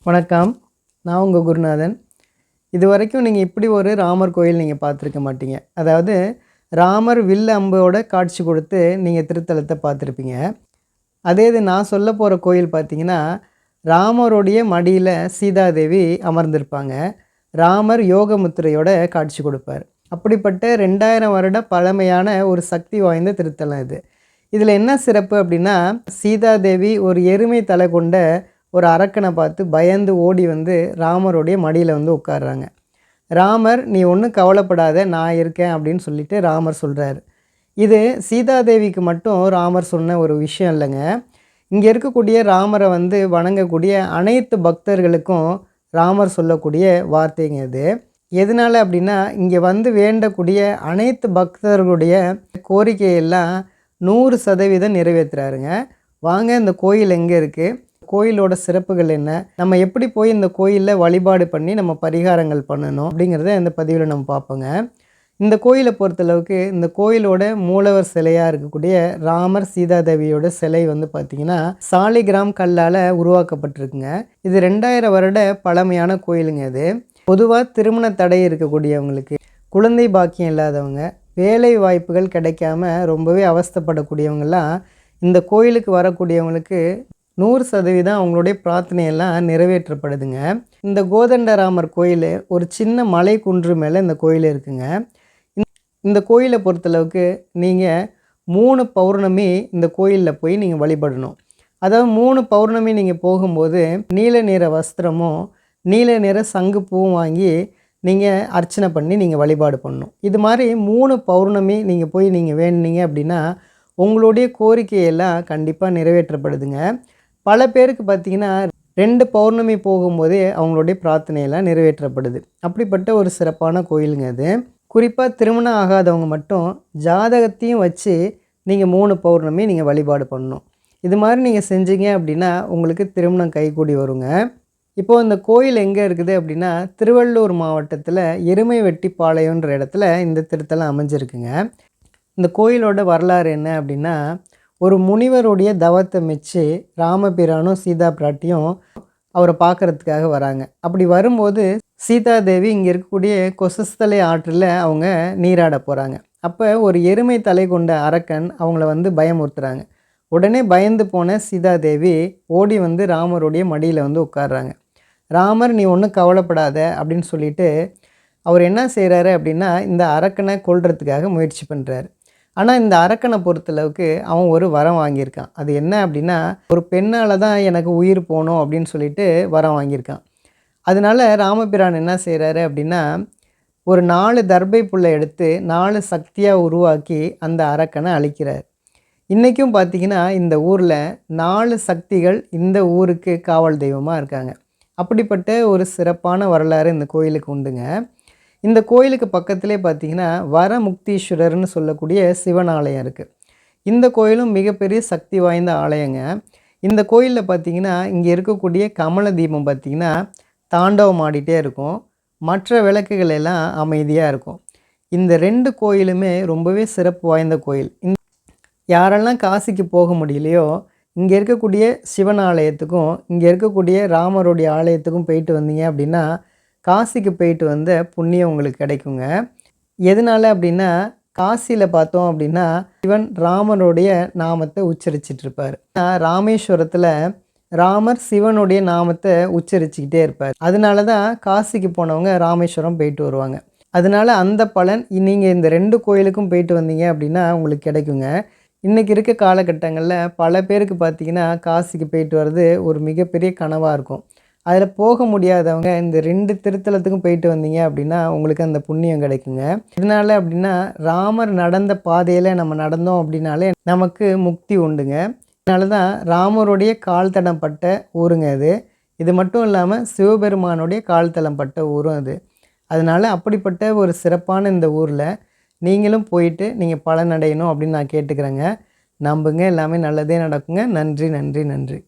வணக்கம். நான் உங்கள் குருநாதன். இதுவரைக்கும் நீங்கள் இப்படி ஒரு ராமர் கோயில் நீங்கள் பார்த்துருக்க மாட்டீங்க. அதாவது ராமர் வில் அம்போட காட்சி கொடுத்து நீங்கள் திருத்தலத்தை பார்த்துருப்பீங்க. அதே இது நான் சொல்ல போகிற கோயில் பார்த்தீங்கன்னா, ராமருடைய மடியில் சீதாதேவி அமர்ந்திருப்பாங்க. ராமர் யோக முத்திரையோட காட்சி கொடுப்பார். அப்படிப்பட்ட 2000 வருட பழமையான ஒரு சக்தி வாய்ந்த திருத்தலம் இது. இதில் என்ன சிறப்பு அப்படின்னா, சீதாதேவி ஒரு எருமை தலை கொண்ட ஒரு அரக்கனை பார்த்து பயந்து ஓடி வந்து ராமருடைய மடியில் வந்து உட்கார்றாங்க. ராமர், நீ ஒன்றும் கவலைப்படாத, நான் இருக்கேன் அப்படின்னு சொல்லிட்டு ராமர் சொல்கிறாரு. இது சீதாதேவிக்கு மட்டும் ராமர் சொன்ன ஒரு விஷயம் இல்லைங்க. இங்கே இருக்கக்கூடிய ராமரை வந்து வணங்கக்கூடிய அனைத்து பக்தர்களுக்கும் ராமர் சொல்லக்கூடிய வார்த்தைங்க இது. எதனால் அப்படின்னா, இங்கே வந்து வேண்டக்கூடிய அனைத்து பக்தர்களுடைய கோரிக்கையெல்லாம் 100% நிறைவேற்றுறாருங்க. வாங்க, இந்த கோயில் எங்கே இருக்குது, கோயிலோட சிறப்புகள் என்ன, நம்ம எப்படி போய் இந்த கோயிலில் வழிபாடு பண்ணி நம்ம பரிகாரங்கள் பண்ணணும் அப்படிங்கிறத இந்த பதிவில் நம்ம பார்ப்போங்க. இந்த கோயிலை பொறுத்தளவுக்கு இந்த கோயிலோட மூலவர் சிலையாக இருக்கக்கூடிய ராமர் சீதாதேவியோட சிலை வந்து பார்த்திங்கன்னா சாலிகிராம் கல்லால் உருவாக்கப்பட்டிருக்குங்க. இது 2000 வருட பழமையான கோயிலுங்க. இது பொதுவாக திருமண தடை இருக்கக்கூடியவங்களுக்கு, குழந்தை பாக்கியம் இல்லாதவங்க, வேலை வாய்ப்புகள் கிடைக்காம ரொம்பவே அவஸ்தைப்படக்கூடியவங்கெல்லாம் இந்த கோயிலுக்கு வரக்கூடியவங்களுக்கு 100% அவங்களுடைய பிரார்த்தனையெல்லாம் நிறைவேற்றப்படுதுங்க. இந்த கோதண்டராமர் கோயில் ஒரு சின்ன மலை குன்று மேலே இந்த கோயில் இருக்குங்க. இந்த கோயிலை பொறுத்தளவுக்கு நீங்கள் 3 பௌர்ணமி இந்த கோயிலில் போய் நீங்கள் வழிபடணும். அதாவது 3 பௌர்ணமி நீங்கள் போகும்போது நீல நிற வஸ்திரமும் நீல நிற சங்கு பூவும் வாங்கி நீங்கள் அர்ச்சனை பண்ணி நீங்கள் வழிபாடு பண்ணணும். இது மாதிரி 3 பௌர்ணமி நீங்கள் போய் நீங்கள் வேணுனீங்க அப்படின்னா உங்களுடைய கோரிக்கையெல்லாம் கண்டிப்பாக நிறைவேற்றப்படுதுங்க. பல பேருக்கு பார்த்திங்கன்னா 2 பௌர்ணமி போகும்போதே அவங்களுடைய பிரார்த்தனையெல்லாம் நிறைவேற்றப்படுது. அப்படிப்பட்ட ஒரு சிறப்பான கோயிலுங்க அது. குறிப்பாக திருமணம் ஆகாதவங்க மட்டும் ஜாதகத்தையும் வச்சு நீங்கள் 3 பௌர்ணமி நீங்கள் வழிபாடு பண்ணணும். இது மாதிரி நீங்கள் செஞ்சீங்க அப்படின்னா உங்களுக்கு திருமணம் கைகூடி வருங்க. இப்போது இந்த கோயில் எங்கே இருக்குது அப்படின்னா, திருவள்ளூர் மாவட்டத்தில் எருமைவெட்டிப்பாளையன்ற இடத்துல இந்த திருத்தலம் அமைஞ்சிருக்குங்க. இந்த கோயிலோட வரலாறு என்ன அப்படின்னா, ஒரு முனிவருடைய தவத்தை மெச்சு ராமபிரானும் சீதா பிராட்டியும் அவரை பார்க்குறதுக்காக வராங்க. அப்படி வரும்போது சீதாதேவி இங்கே இருக்கக்கூடிய கொசஸ்தலை ஆற்றில் அவங்க நீராட போகிறாங்க. அப்போ ஒரு எருமை தலை கொண்ட அரக்கன் அவங்கள வந்து பயமுறுத்துறாங்க. உடனே பயந்து போன சீதாதேவி ஓடி வந்து ராமருடைய மடியில் வந்து உட்கார்றாங்க. ராமர், நீ ஒன்றும் கவலைப்படாத அப்படின்னு சொல்லிட்டு அவர் என்ன செய்கிறாரு அப்படின்னா, இந்த அரக்கனை கொல்றதுக்காக முயற்சி பண்ணுறாரு. ஆனால் இந்த அரக்கனை பொறுத்தளவுக்கு அவன் ஒரு வரம் வாங்கியிருக்கான். அது என்ன அப்படின்னா, ஒரு பெண்ணால் தான் எனக்கு உயிர் போகணும் அப்படின்னு சொல்லிட்டு வரம் வாங்கியிருக்கான். அதனால ராமபிரான் என்ன செய்கிறாரு அப்படின்னா, ஒரு 4 தர்பை புல்லை எடுத்து 4 சக்தியாக உருவாக்கி அந்த அரக்கனை அழிக்கிறார். இன்றைக்கும் பார்த்திங்கன்னா இந்த ஊரில் 4 சக்திகள் இந்த ஊருக்கு காவல் தெய்வமாக இருக்காங்க. அப்படிப்பட்ட ஒரு சிறப்பான வரலாறு இந்த கோயிலுக்கு உண்டுங்க. இந்த கோயிலுக்கு பக்கத்திலே பார்த்திங்கன்னா வரமுக்தீஸ்வரர்னு சொல்லக்கூடிய சிவன் ஆலயம் இருக்குது. இந்த கோயிலும் மிகப்பெரிய சக்தி வாய்ந்த ஆலயங்க. இந்த கோயிலில் பார்த்திங்கன்னா இங்கே இருக்கக்கூடிய கமல தீபம் பார்த்திங்கன்னா தாண்டவம் ஆடிட்டே இருக்கும். மற்ற விளக்குகள் எல்லாம் அமைதியாக இருக்கும். இந்த 2 கோயிலுமே ரொம்பவே சிறப்பு வாய்ந்த கோயில். யாரெல்லாம் காசிக்கு போக முடியலையோ இங்கே இருக்கக்கூடிய சிவன் ஆலயத்துக்கும் இங்கே இருக்கக்கூடிய ராமருடைய ஆலயத்துக்கும் போயிட்டு வந்தீங்க அப்படின்னா காசிக்கு போயிட்டு வந்த புண்ணியம் உங்களுக்கு கிடைக்குங்க. எதனால் அப்படின்னா, காசியில் பார்த்தோம் அப்படின்னா சிவன் ராமருடைய நாமத்தை உச்சரிச்சிட்ருப்பார். ராமேஸ்வரத்தில் ராமர் சிவனுடைய நாமத்தை உச்சரிச்சுக்கிட்டே இருப்பார். அதனால தான் காசிக்கு போனவங்க ராமேஸ்வரம் போயிட்டு வருவாங்க. அதனால் அந்த பலன் நீங்கள் இந்த 2 கோயிலுக்கும் போயிட்டு வந்தீங்க அப்படின்னா உங்களுக்கு கிடைக்குங்க. இன்றைக்கி இருக்க காலகட்டங்களில் பல பேருக்கு பார்த்திங்கன்னா காசிக்கு போயிட்டு வர்றது ஒரு மிகப்பெரிய கனவாக இருக்கும். அதில் போக முடியாதவங்க இந்த 2 திருத்தலத்துக்கும் போயிட்டு வந்தீங்க அப்படின்னா உங்களுக்கு அந்த புண்ணியம் கிடைக்குங்க. இதனால் அப்படின்னா ராமர் நடந்த பாதையில் நம்ம நடந்தோம் அப்படின்னாலே நமக்கு முக்தி உண்டுங்க. அதனால தான் ராமருடைய கால் தடம் பட்ட ஊருங்க அது. இது மட்டும் இல்லாமல் சிவபெருமானுடைய கால் தடம் பட்ட ஊரும் அது. அதனால் அப்படிப்பட்ட ஒரு சிறப்பான இந்த ஊரில் நீங்களும் போயிட்டு நீங்கள் பலனடையணும் அப்படின்னு நான் கேட்டுக்கிறேங்க. நம்புங்க, எல்லாமே நல்லதே நடக்குங்க. நன்றி நன்றி நன்றி.